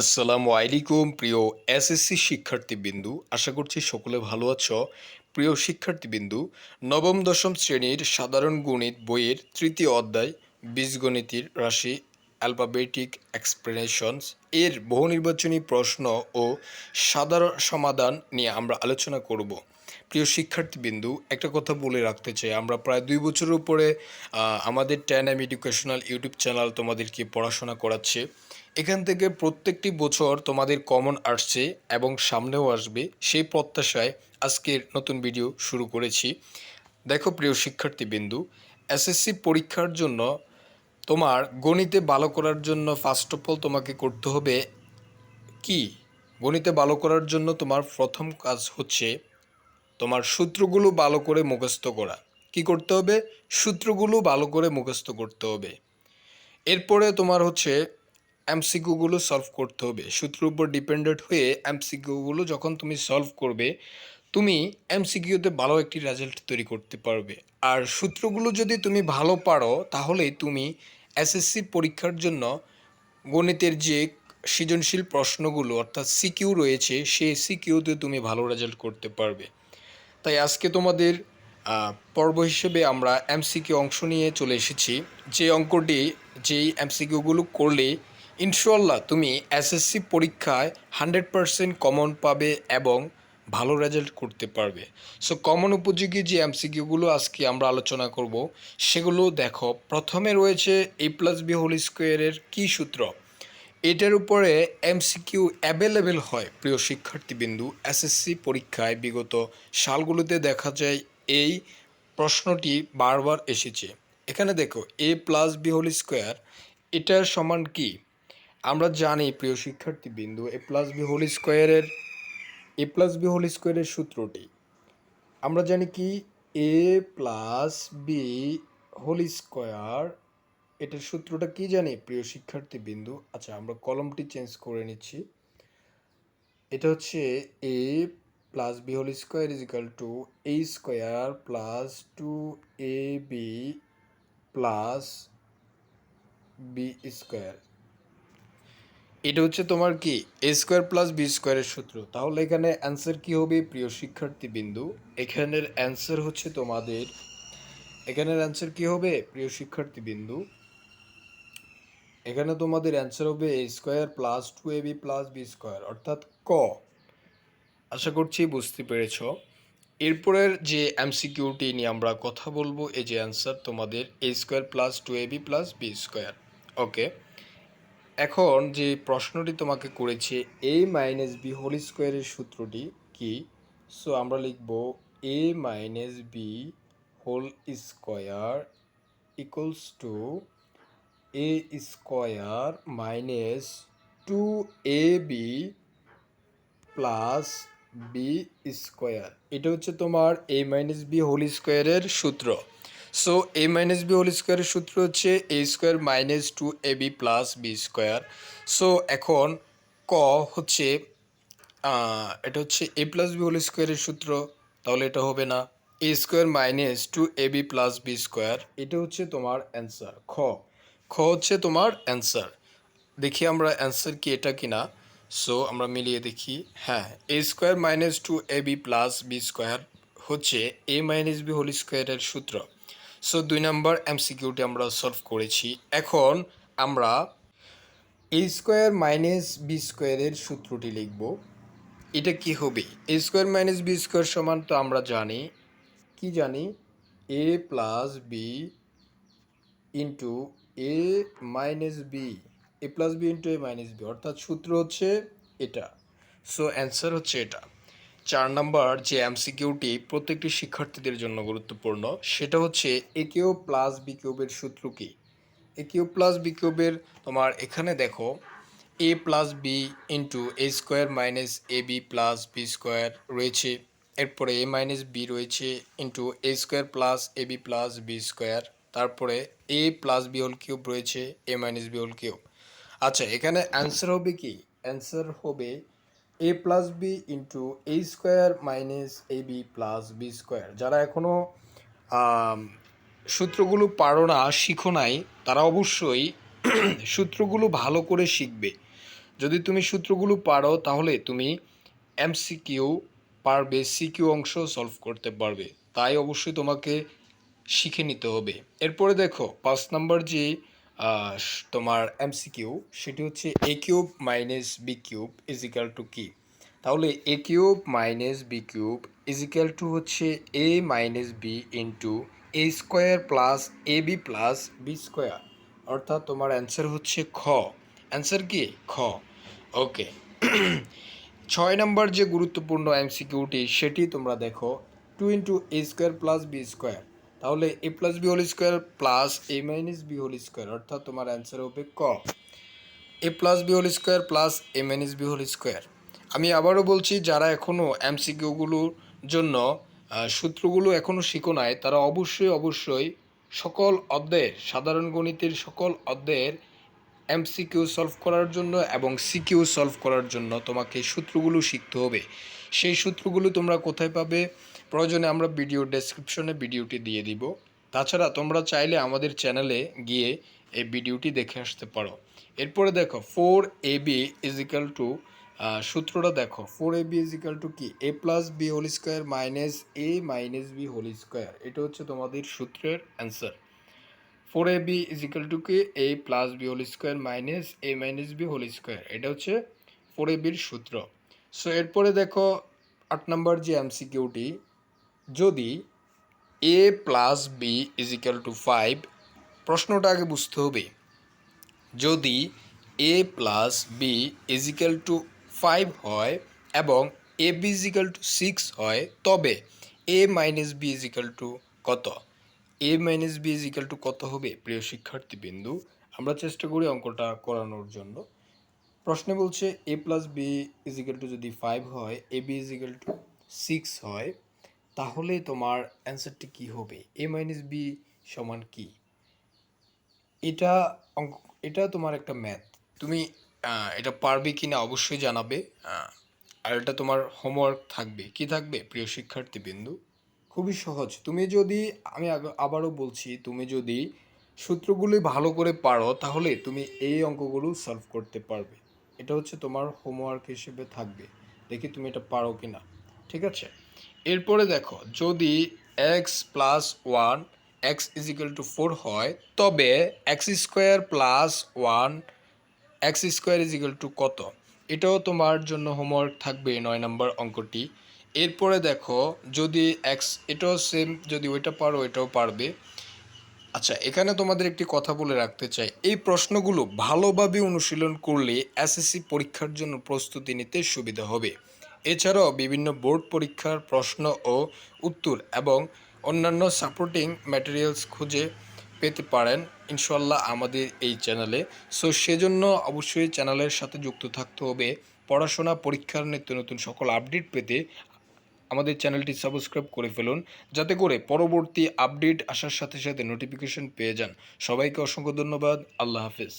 আসসালামু আলাইকুম প্রিয় এসএসসি শিক্ষার্থীবৃন্দু, আশা করছি সকলে ভালো আছো। প্রিয় শিক্ষার্থীবৃন্দু, নবম দশম শ্রেণীর সাধারণ গণিত বইয়ের তৃতীয় অধ্যায় বীজগণিতের রাশি অ্যালফাবেটিক এক্সপ্লেনেশনস এর বহু নির্বাচনী প্রশ্ন ও সাধারণ সমাধান নিয়ে আমরা আলোচনা করব। প্রিয় শিক্ষার্থীবৃন্দু, একটা কথা বলে রাখতে চাই, আমরা প্রায় 2 বছরের উপরে আমাদের 10M এডুকেশনাল ইউটিউব চ্যানেল তোমাদেরকে পড়াশোনা করাচ্ছে। এখান থেকে প্রত্যেকটি বছর তোমাদের কমন আসছে এবং সামনেও আসবে, সেই প্রত্যাশায় আজকের নতুন ভিডিও শুরু করেছি। দেখো প্রিয় শিক্ষার্থীবৃন্দু, এসএসসি পরীক্ষার জন্য তোমার গণিতে ভালো করার জন্য ফার্স্ট অফ অল তোমাকে করতে হবে কি? গণিতে ভালো করার জন্য তোমার প্রথম কাজ হচ্ছে তোমার সূত্রগুলো ভালো করে মুখস্থ করা। কি করতে হবে? সূত্রগুলো ভালো করে মুখস্থ করতে হবে। এরপরে তোমার হচ্ছে এমসিকিউগুলো সলভ করতে হবে। সূত্রের উপর ডিপেন্ডেন্ট হয়ে এমসিকিউগুলো যখন তুমি সলভ করবে, তুমি এমসিকিউতে ভালো একটি রেজাল্ট তৈরি করতে পারবে। আর সূত্রগুলো যদি তুমি ভালো পারো, তাহলেই তুমি এসএসসি পরীক্ষার জন্য গণিতের যে সৃজনশীল প্রশ্নগুলো অর্থাৎ সিকিউ রয়েছে, সেই সিকিউতে তুমি ভালো রেজাল্ট করতে পারবে। তাই আজকে তোমাদের পর্ব হিসেবে আমরা এমসিকিউ অংশ নিয়ে চলে এসেছি। যে অঙ্কটি, যেই এমসিকিউগুলো করলে ইনশাল্লাহ তুমি এসএসসি পরীক্ষায় 100% কমন পাবে এবং ভালো রেজাল্ট করতে পারবে। সো কমন উপযোগী যে এমসিকিউগুলো আজকে আমরা আলোচনা করব, সেগুলো দেখো। প্রথমে রয়েছে a+b² কী সূত্র। এটার উপরে এমসিকিউ অ্যাভেলেবেল হয় প্রিয় শিক্ষার্থীবিন্দু। এসএসসি পরীক্ষায় বিগত সালগুলোতে দেখা যায় এই প্রশ্নটি বারবার এসেছে। এখানে দেখো a+b² এটার সমান কি? আমরা জানি প্রিয় শিক্ষার্থীবিন্দু, a+b² সূত্রটি আমরা জানি কি, a+b² এটার সূত্রটা কি জানি প্রিয় শিক্ষার্থীবৃন্দু? আচ্ছা, আমরা কলমটি চেঞ্জ করে নিচ্ছি। এটা হচ্ছে a+b² = a²+2ab+b²। এটা হচ্ছে তোমার কি a² + b² সূত্র। তাহলে এখানে অ্যান্সার কি হবে প্রিয় শিক্ষার্থীবৃন্দু? এখানের অ্যান্সার কি হবে প্রিয় শিক্ষার্থীবৃন্দু? এখানে তোমাদের অ্যান্সার হবে a² + 2ab+b², অর্থাৎ ক। আশা করছি বুঝতে পেরেছ। এরপরের যে এমসিকিউটি নিয়ে আমরা কথা বলবো, এই যে অ্যান্সার তোমাদের a² + 2ab+b²। ওকে, এখন যে প্রশ্নটি তোমাকে করেছে a-b² সূত্রটি কি? সো আমরা লিখব a-b² = a²-2ab+b²। এটা হচ্ছে তোমার a-b² সূত্র। সো a-b² সূত্র হচ্ছে a² - 2ab+b²। সো এখন ক হচ্ছে এটা হচ্ছে a+b² সূত্র, তাহলে এটা হবে না। a² - 2ab+b², এটা হচ্ছে তোমার অ্যান্সার। খ হচ্ছে তোমার অ্যান্সার। দেখি আমরা অ্যান্সার কি এটা কিনা। সো আমরা মিলিয়ে দেখি। হ্যাঁ, a² - 2ab+b² হচ্ছে a-b² সূত্র। সো 2 নম্বর এমসিকিউটি আমরা সলভ করেছি। এখন আমরা a² - b² সূত্রটি লিখব। এটা কি হবে? a² - b² সমান তো আমরা জানি, কি জানি, a+b * a-b, a+b * a-b, অর্থাৎ সূত্র হচ্ছে এটা। সো অ্যান্সার হচ্ছে এটা। 4 নম্বর যে এমসিকিউটি প্রত্যেকটি শিক্ষার্থীদের জন্য গুরুত্বপূর্ণ, সেটা হচ্ছে a³ + b³ সূত্র কি? a³ + b³ তোমার এখানে দেখো a+b * a² - ab+b² রয়েছে। এরপরে a-b রয়েছে a² + ab+b²। তারপরে a+b³ রয়েছে a-b³। আচ্ছা, এখানে অ্যান্সার হবে কি? অ্যান্সার হবে a+b * a² - ab+b²। যারা এখনও সূত্রগুলো পারো না, শিখো নাই, তারা অবশ্যই সূত্রগুলো ভালো করে শিখবে। যদি তুমি সূত্রগুলো পারো তাহলে তুমি এমসিকিউ পারবে, সিকিউ অংশ সলভ করতে পারবে। তাই অবশ্যই তোমাকে শিখে নিতে হবে। এরপরে দেখো 5 নম্বর যে তোমার এমসিকিউ, সেটি হচ্ছে a cube minus b cube is equal to কি। তাহলে a cube minus b cube is equal to হচ্ছে a minus b into a square plus a b plus b square, অর্থাৎ তোমার অ্যান্সার হচ্ছে খ। অ্যান্সার কি খ। ওকে। 6 নম্বর যে গুরুত্বপূর্ণ এমসিকিউটি সেটি তোমরা দেখো, 2 × a² প্লাস বি স্কোয়ার। তাহলে a plus b whole square plus a minus b whole square, অর্থাৎ তোমার অ্যান্সার হবে ক, a plus b whole square plus a minus b whole square. আমি আবারও বলছি, যারা এখনও এমসিকিউগুলোর জন্য সূত্রগুলো এখনও শিখো নাই, তারা অবশ্যই সকল অধ্যায়ের সাধারণ গণিতের সকল অধ্যায়ের এমসিকিউ সলভ করার জন্য এবং সিকিউ সলভ করার জন্য তোমাকে সূত্রগুলো শিখতে হবে। সেই সূত্রগুলো তোমরা কোথায় পাবে? প্রয়োজনে আমরা ভিডিও ডেসক্রিপশনে ভিডিওটি দিয়ে দিব। তাছাড়া তোমরা চাইলে আমাদের চ্যানেলে গিয়ে এই ভিডিওটি দেখে আসতে পারো। এরপরে দেখো 4ab ইজ ইকাল টু, সূত্রটা দেখো, 4ab ইজ ইকাল টু কি, a plus b whole square minus a minus b whole square. এটা হচ্ছে তোমাদের সূত্রের answer. 4ab is equal to কি, a plus b whole square minus a minus b whole square. এটা হচ্ছে 4ab-র সূত্র। So এরপরে দেখো 8 নম্বর যে এমসিকিউটি, যদি a plus b is equal to 5, প্রশ্নটা আগে বুঝতে হবে। যদি a plus b is equal to 5 হয় এবং a b is equal to 6 হয়, তবে a minus b is equal to কত? A minus b is equal to কত হবে প্রিয় শিক্ষার্থীবৃন্দু? আমরা চেষ্টা করি অঙ্কটা করানোর জন্য। প্রশ্নে বলছে a plus b is equal to যদি 5 হয়, a b is equal to 6 হয়, তাহলে তোমার অ্যান্সারটি কি হবে? এ মাইনাস বি সমান কি? এটা অঙ্ক, এটা তোমার একটা ম্যাথ। তুমি এটা পারবে কি না অবশ্যই জানাবে। আর এটা তোমার হোমওয়ার্ক থাকবে। কি থাকবে প্রিয় শিক্ষার্থীবৃন্দু? খুবই সহজ। তুমি যদি, আমি আবারও বলছি, তুমি যদি সূত্রগুলি ভালো করে পারো তাহলে তুমি এই অঙ্কগুলো সলভ করতে পারবে। এটা হচ্ছে তোমার হোমওয়ার্ক হিসেবে থাকবে। দেখি তুমি এটা পারো কি না। ঠিক আছে। এরপরে দেখো, যদি x plus 1 x is equal two 4 হয়, তবে x square plus 1 x square is equal to কত? এটাও তোমার জন্য হোমওয়ার্ক থাকবে 9 নম্বর অঙ্কটি। এরপরে দেখো, যদি এক্স, এটাও সেম, যদি ওইটা পারো এটাও পারবে। আচ্ছা, এখানে তোমাদের একটি কথা বলে রাখতে চাই, এই প্রশ্নগুলো ভালোভাবে অনুশীলন করলে এসএসসি পরীক্ষার জন্য প্রস্তুতি নিতে সুবিধা হবে। এছাড়াও বিভিন্ন বোর্ড পরীক্ষার প্রশ্ন ও উত্তর এবং অন্যান্য সাপোর্টিং ম্যাটেরিয়ালস খুঁজে পেতে পারেন ইনশাল্লাহ আমাদের এই চ্যানেলে। সো সেজন্য অবশ্যই চ্যানেলের সাথে যুক্ত থাকতে হবে। পড়াশোনা, পরীক্ষার নিত্য নতুন সকল আপডেট পেতে আমাদের চ্যানেলটি সাবস্ক্রাইব করে ফেলুন, যাতে করে পরবর্তী আপডেট আসার সাথে সাথে নোটিফিকেশন পেয়ে যান। সবাইকে অসংখ্য ধন্যবাদ। আল্লাহ হাফেজ।